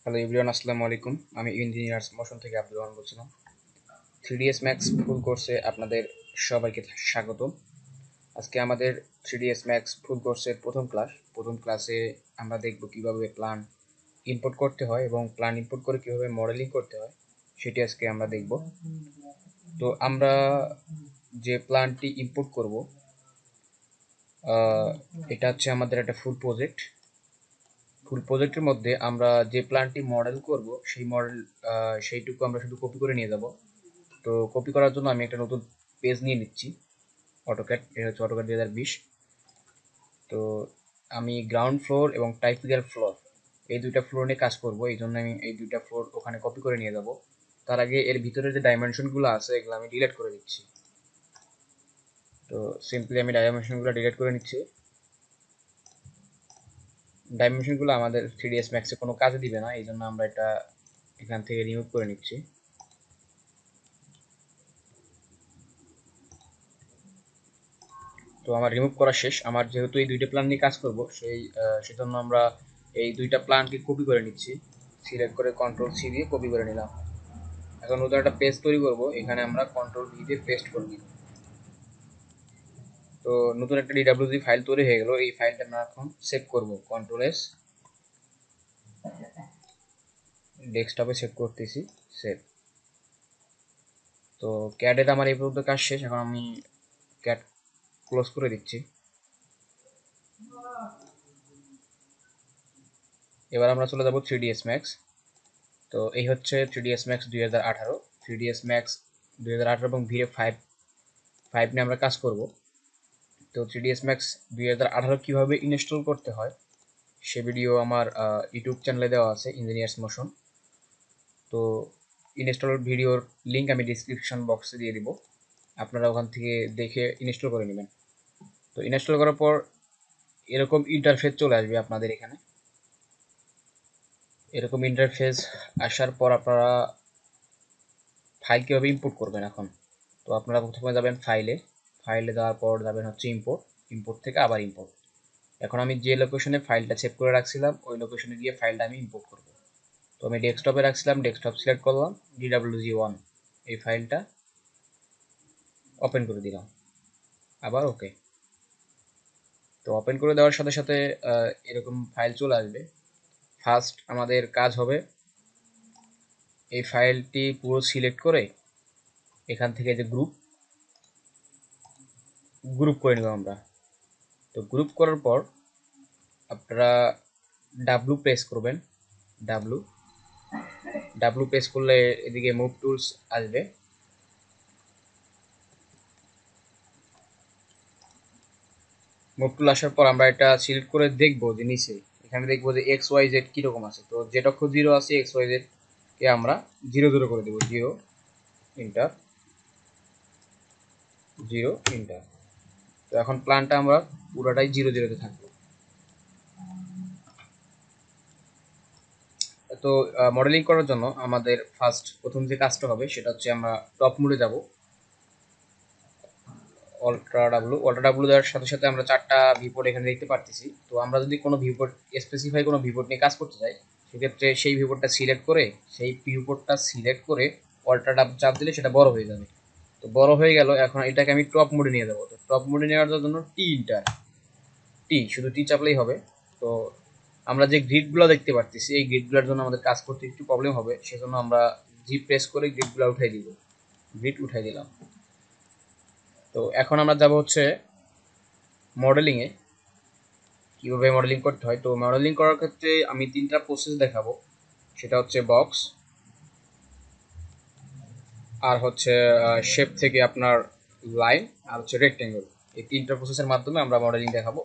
Hello everyone, আসসালামু আলাইকুম। আমি ইঞ্জিনিয়ার্স মোশন থেকে আব্দুর রহমান বলছিলাম। 3ds ম্যাক্স ফুল কোর্সে আপনাদের সবাইকে স্বাগত। আজকে আমাদের 3ds ম্যাক্স ফুল কোর্সের প্রথম ক্লাসে আমরা দেখব কিভাবে প্ল্যান ইম্পোর্ট করতে হয় এবং প্ল্যান ইম্পোর্ট করে কিভাবে মডেলিং করতে হয় সেটি আজকে আমরা দেখব। তো আমরা যে প্ল্যানটি ইম্পোর্ট করব এটা হচ্ছে আমাদের একটা ফুল প্রজেক্টের মধ্যে আমরা যে প্ল্যানটি মডেল করব সেইটুকু আমরা শুধু কপি করে নিয়ে যাব। তো কপি করার জন্য আমি একটা নতুন পেজ নিয়ে নিচ্ছি, অটোক্যাড। এটা হচ্ছে অটোক্যাড 2020। তো আমি গ্রাউন্ড ফ্লোর এবং টাইপিক্যাল ফ্লোর এই দুইটা ফ্লোর নিয়ে কাজ করব, এই জন্য আমি এই দুইটা ফ্লোর ওখানে কপি করে নিয়ে যাব। তার আগে এর ভিতরে যে ডাইমেনশনগুলো আছে এগুলো আমি ডিলিট করে দিচ্ছি। তো সিম্পলি আমি ডাইমেনশনগুলো ডিলিট করে নিচ্ছি। ডাইমেনশনগুলো আমাদের 3ds ম্যাক্সে কোনো কাজে দিবে না, এই জন্য আমরা এটা এখান থেকে রিমুভ করে নিচ্ছি। তো আমার রিমুভ করা শেষ। আমার যেহেতু এই দুইটা প্ল্যান নিয়ে কাজ করব সেজন্য আমরা এই দুইটা প্ল্যানকে কপি করে নিচ্ছি। সিলেক্ট করে কন্ট্রোল সি দিয়ে কপি করে নিলাম। এখন নতুন একটা পেজ তৈরি করব, এখানে আমরা কন্ট্রোল ভি দিয়ে পেস্ট করে নিব। তো নতুন একটা ডিডব্লিউজি ফাইল তৈরি হয়ে গেল। এই ফাইলটা আমরা এখন সেভ করব, কন্ট্রোল এস, ডেস্কটপে সেভ করতেছি, সেভ। তো ক্যাডের আমার এই পর্যন্ত কাজ শেষ। এখন আমি ক্যাড ক্লোজ করে দিচ্ছি। এবার আমরা চলে যাব 3ds ম্যাক্স। তো এই হচ্ছে 3ds ম্যাক্স 2018। 3ds ম্যাক্স 2018 এবং ভিএ 5 নিয়ে আমরা কাজ করব। তো 3ds ম্যাক্স 2018 কিভাবে ইনস্টল করতে হয় সে ভিডিও আমার ইউটিউব চ্যানেলে দেওয়া আছে, ইঞ্জিনিয়ার্স মোশন। তো ইনস্টল ভিডিওর লিঙ্ক আমি ডিসক্রিপশন বক্সে দিয়ে দিব, আপনারা ওখান থেকে দেখে ইনস্টল করে নেবেন। তো ইনস্টল করার পর এরকম ইন্টারফেস চলে আসবে আপনাদের এখানে। এরকম ইন্টারফেস আসার পর আপনারা ফাইল কীভাবে ইম্পোর্ট করবেন এখন। তো আপনারা প্রথমে যাবেন ফাইলে যাওয়ার পর যাবেন হচ্ছে ইম্পোর্ট থেকে আবার ইম্পোর্ট। এখন আমি যে লোকেশনে ফাইলটা সেভ করে রাখছিলাম ওই লোকেশনে গিয়ে ফাইলটা আমি ইম্পোর্ট করব। তো আমি ডেস্কটপে রাখছিলাম, ডেস্কটপ সিলেক্ট করলাম, DWG1 এই ফাইলটা ওপেন করে দিলাম, আবার ওকে। তো ওপেন করে দেওয়ার সাথে সাথে এরকম ফাইল চলে আসবে। ফার্স্ট আমাদের কাজ হবে এই ফাইলটি পুরো সিলেক্ট করে এখান থেকে যে গ্রুপ করে নেব আমরা। তো গ্রুপ করার পর আপনারা ডাব্লু প্রেস করবেন। ডাব্লু ডাব্লু প্রেস করলে এদিকে মুভ টুলস আসবে। মুভ টুল আসার পর আমরা এটা সিলেক্ট করে দেখবো যে নিচে এখানে দেখবো যে এক্স ওয়াই জেড কীরকম আছে। তো যেটা অক্ষ 0 আছে এক্স ওয়াই জেড কে আমরা 0 করে দেবো, 0 ইন্টার, 0 ইন্টার। তো এখন প্ল্যানটা আমরা পুরোটাই 0 তে থাকবো। তো মডেলিং করার জন্য আমাদের প্রথম যে কাজটা হবে সেটা হচ্ছে আমরা টপ মোডে যাব। অল্ট্রা ডাব্লু দেওয়ার সাথে সাথে আমরা 4টা ভিউপোর্ট এখানে দেখতে পারতেছি। তো আমরা যদি কোনো ভিউপোর্ট স্পেসিফাই কোনো ভিউপোর্ট নিয়ে কাজ করতে চাই সেক্ষেত্রে সেই ভিউপোর্টটা সিলেক্ট করে অল্ট্রা ডাব চাপ দিলে সেটা বড় হয়ে যাবে। তো বড় হয়ে গেল, এখন এটাকে আমি টপ মোডে নিয়ে যাবো। তো টপ মোডে নেওয়ার জন্য শুধু টি চাপলেই হবে। তো আমরা যে গ্রিডগুলো দেখতে পারতেছি এই গ্রিডগুলোর জন্য আমাদের কাজ করতে একটু প্রবলেম হবে, সেজন্য আমরা জি প্রেস করে গ্রিডগুলো উঠাই দিব, গ্রিড উঠাই দিলাম। তো এখন আমরা যাব হচ্ছে মডেলিংয়ে, কীভাবে মডেলিং করতে হয়। তো মডেলিং করার ক্ষেত্রে আমি 3টা প্রসেস দেখাবো, সেটা হচ্ছে বক্স, আর হচ্ছে শেপ থেকে আপনার লাইন, আর হচ্ছে রেক্টেঙ্গল। এই 3টা প্রসেসের মাধ্যমে আমরা মডেলিং দেখাবো।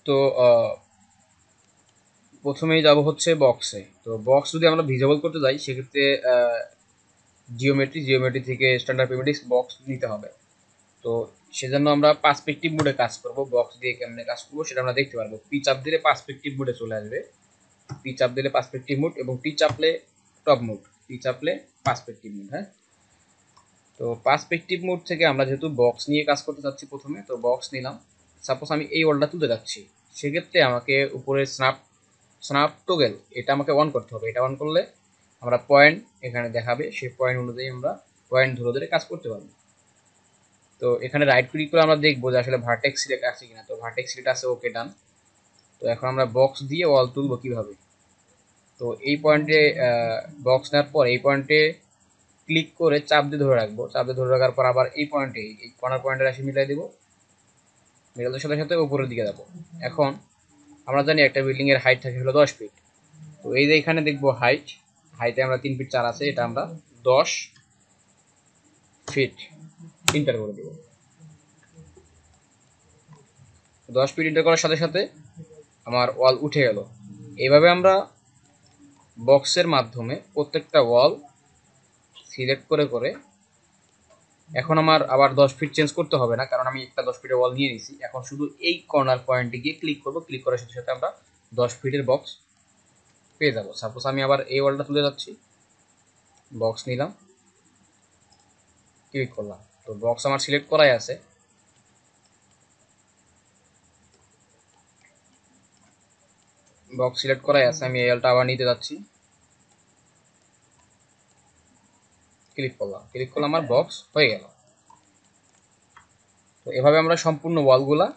তো প্রথমেই যাব হচ্ছে বক্সে। তো বক্স যদি আমরা ভিজিবল করতে যাই সেক্ষেত্রে জিওমেট্রি থেকে স্ট্যান্ডার্ড পেমেটিক্স বক্স নিতে হবে। তো সেজন্য আমরা পার্সপেক্টিভ মোডে কাজ করব। বক্স দিয়ে কেমনে কাজ করবো সেটা আমরা দেখতে পারবো। পি চাপ দিলে পার্সপেক্টিভ মোডে চলে আসবে, পি চাপ দিলে পার্সপেক্টিভ মোড, এবং টি চাপলে টপ মোড, টি চাপলে পার্সপেক্টিভ মোড। হ্যাঁ, তো পার্সপেক্টিভ মোড থেকে আমরা যেহেতু বক্স নিয়ে কাজ করতে যাচ্ছি প্রথমে, তো বক্স নিলাম। সাপোজ আমি এই ওয়ালটা তুলতে যাচ্ছি, সেক্ষেত্রে আমাকে উপরে স্ন্যাপ টগেল এটা আমাকে অন করতে হবে। এটা অন করলে আমরা পয়েন্ট এখানে দেখাবে, সেই পয়েন্ট অনুযায়ী আমরা পয়েন্ট ধরে ধরে কাজ করতে পারবো। তো এখানে রাইট ক্লিক করে আমরা দেখবো যে আসলে ভার্টেক্স সিলেক্ট আছে কিনা। তো ভার্টেক্স সিলেক্ট আছে, ওকে ডান। তো এখন আমরা বক্স দিয়ে ওয়াল তুলবো কিভাবে। তো এই পয়েন্টে বক্স নেওয়ার পর এই পয়েন্টে ক্লিক করে চাপ দিয়ে ধরে রাখবো। চাপ দিয়ে ধরে রাখার পর আবার এই পয়েন্টে, এই কর্নার পয়েন্টে আসি মিলাই দেবো। মিলানোর সাথে সাথে উপরের দিকে যাবো। এখন আমরা জানি একটা বিল্ডিং এর হাইট থাকে হলো 10 ফিট। তো এই যে এখানে দেখবো হাইটে আমরা 3 ফিট 4 আছে, এটা আমরা 10 ফিট ইন্টার করে দেবো। 10 ফিট ইন্টার করার সাথে সাথে আমার ওয়াল উঠে গেল। এইভাবে আমরা বক্সের মাধ্যমে প্রত্যেকটা ওয়াল সিলেক্ট করে করে, এখন আমার আবার 10 ফিট চেঞ্জ করতে হবে না, কারণ আমি একটা 10 ফিটের ওয়াল নিয়ে নিয়েছি। এখন শুধু এই কর্নার পয়েন্টে গিয়ে ক্লিক করবো, ক্লিক করার সাথে সাথে আমরা 10 ফিটের বক্স পেয়ে যাবো। সাপোজ আমি আবার এই ওয়ালটা তুলে যাচ্ছি, বক্স নিলাম, ক্লিক করলাম, তো বক্স আমার সিলেক্ট করাই আছে। বক্স সিলেক্ট করাই আছে, আমি এই ওয়ালটা আবার নিতে যাচ্ছি, ক্লিক করলাম, আমার বক্স হয়ে গেল। তো এভাবে আমরা সম্পূর্ণ ওয়ালগুলা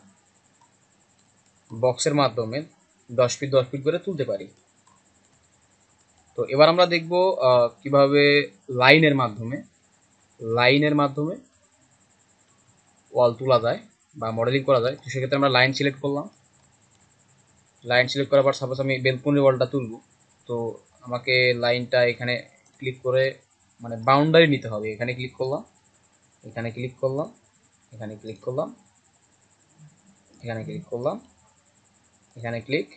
বক্সের মাধ্যমে 10 ফিট 10 ফিট করে তুলতে পারি। তো এবার আমরা দেখব কিভাবে লাইনের মাধ্যমে ওয়াল তোলা যায় বা মডেলিং করা যায়। তো সেক্ষেত্রে আমরা লাইন সিলেক্ট করলাম। লাইন সিলেক্ট করার পর সাপোজ আমি বেলকনির ওয়ালটা তুলব, তো আমাকে লাইনটা এখানে ক্লিক করে মানে বাউন্ডারি নিতে হবে। এখানে ক্লিক করলাম, এখানে ক্লিক করলাম, এখানে ক্লিক করলাম, এখানে ক্লিক করলাম, এখানে ক্লিক,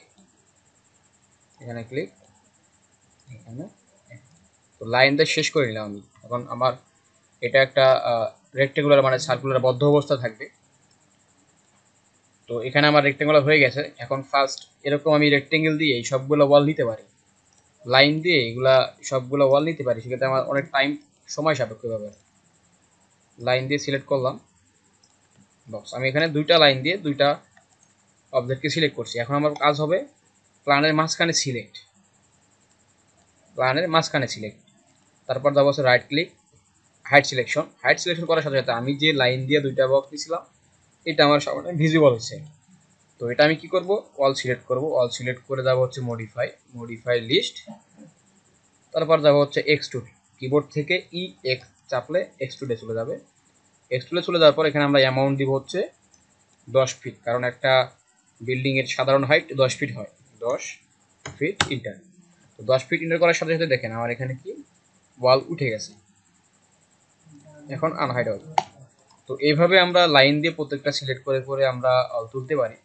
এখানে ক্লিক, এখানে। তো লাইনটা শেষ করে নিলাম আমি। এখন আমার এটা একটা রেক্টেঙ্গুলার মানে সার্কুলার বদ্ধ অবস্থা থাকবে। তো এখানে আমার রেক্টেঙ্গুলার হয়ে গেছে। এখন ফার্স্ট এরকম আমি রেক্টেঙ্গেল দিয়ে এই সবগুলো ওয়াল নিতে পারি, লাইন দিয়ে এগুলা সবগুলো ওয়াল নিতে পারি। সেক্ষেত্রে আমার অনেক সময় সাপেক্ষ ব্যাপার। লাইন দিয়ে সিলেক্ট করলাম বক্স, আমি এখানে দুইটা লাইন দিয়ে দুইটা অবজেক্টকে সিলেক্ট করছি। এখন আমার কাজ হবে প্ল্যানের মাঝখানে সিলেক্ট, তারপর যাবো হচ্ছে রাইট ক্লিক, হাইট সিলেকশন করার সাথে সাথে আমি যে লাইন দিয়ে দুইটা বক্স দিয়েছিলাম এটা আমার সামনে ভিজিবল হচ্ছে। তো এটা আমি কি করব, অল সিলেক্ট করে যাবো হচ্ছে মডিফাই লিস্ট, তারপর যাবো হচ্ছে এক্সট্রুড, কিবোর্ড থেকে EX চাপলে এক্সট্রুডে চলে যাবে। এক্সট্রুডে চলে যাওয়ার পর এখানে আমরা অ্যামাউন্ট দিব হচ্ছে 10 ফিট, কারণ একটা বিল্ডিং এর সাধারণ হাইট 10 ফিট হয়। 10 ফিট ইন্টার। তো 10 ফিট ইন্টার করার সাথে সাথে দেখেন আমার এখানে কি ওয়াল উঠে গেছে। এখন আনহাইড হবে। তো এইভাবে আমরা লাইন দিয়ে প্রত্যেকটা সিলেক্ট করে করে আমরা অল তুলতে পারি।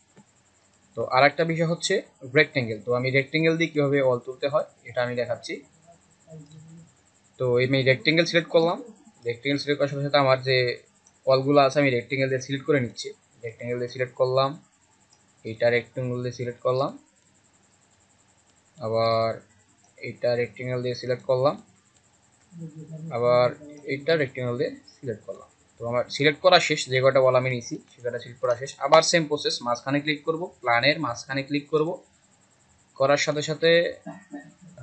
তো আর একটা বিষয় হচ্ছে রেক্টেঙ্গেল। তো আমি রেক্টেঙ্গেল দিয়ে কীভাবে অল তুলতে হয় এটা আমি দেখাচ্ছি। তো আমি রেক্টেঙ্গেল সিলেক্ট করলাম, রেক্টেঙ্গেল সিলেক্ট করার সাথে সাথে আমার যে অলগুলো আছে আমি রেক্টেঙ্গেল দিয়ে সিলেক্ট করে নিচ্ছি। রেক্টেঙ্গেল দিয়ে সিলেক্ট করলাম, এইটা রেক্টেঙ্গেল দিয়ে সিলেক্ট করলাম, আবার এইটা রেক্টেঙ্গেল দিয়ে সিলেক্ট করলাম, আবার এইটা রেক্টেঙ্গেল দিয়ে সিলেক্ট করলাম। তো আমার সিলেক্ট করা শেষ, যে কটা ওয়াল আমি নিয়েছি সে কটা সিলেক্ট করা শেষ। আবার সেম প্রসেস, মাঝখানে ক্লিক করব, প্ল্যানের মাঝখানে ক্লিক করব, করার সাথে সাথে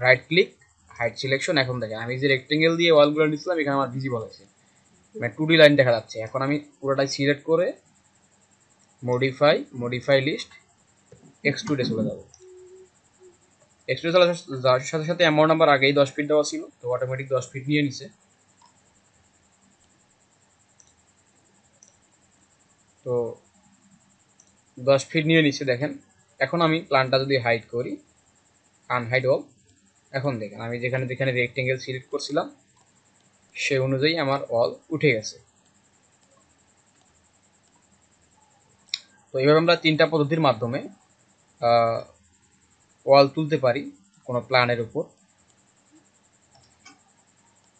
রাইট ক্লিক, হাইট সিলেকশন। এখন দেখেন আমি যে রেক্টেঙ্গেল দিয়ে ওয়ালগুলো নিয়েছিলাম এখানে আমার ভিজিবল হয়েছে, মানে 2D লাইন দেখা যাচ্ছে। এখন আমি পুরোটাই সিলেক্ট করে মডিফাই লিস্ট, এক্সট্রুডে চলে যাব। এক্সট্রুডে যাওয়ার সাথে সাথে অ্যামাউন্ট নাম্বার আগেই 10 ফিট দেওয়া ছিল, তো অটোমেটিক 10 ফিট নিয়ে নিছে। তো 10 ফিট নিয়ে নিচ্ছে দেখেন। এখন আমি প্ল্যানটা যদি হাইড করি, আনহাইড অল, এখন দেখেন আমি যেখানে যেখানে রেক্টেঙ্গেল সিলেক্ট করছিলাম সেই অনুযায়ী আমার অল উঠে গেছে। তো এইভাবে আমরা 3টা পদ্ধতির মাধ্যমে ওয়াল তুলতে পারি কোনো প্ল্যানের উপর।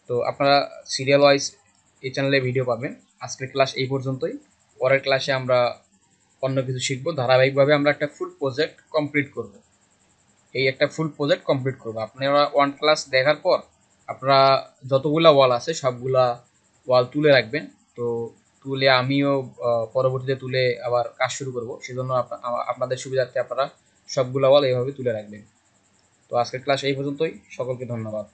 তো আপনারা সিরিয়াল ওয়াইজ এই চ্যানেলে ভিডিও পাবেন। আজকের ক্লাস এই পর্যন্তই। পরের ক্লাসে আমরা অন্য কিছু শিখবো। ধারাবাহিকভাবে আমরা একটা ফুল প্রজেক্ট কমপ্লিট করব। আপনারা 1 ক্লাস দেখার পর আপনারা যতগুলা ওয়াল আছে সবগুলা ওয়াল তুলে রাখবেন। তো তুলে আমিও পরবর্তীতে তুলে আবার কাজ শুরু করব, সেজন্য আপনাদের সুবিধার্থে আপনারা সবগুলো ওয়াল এইভাবে তুলে রাখবেন। তো আজকের ক্লাস এই পর্যন্তই, সকলকে ধন্যবাদ।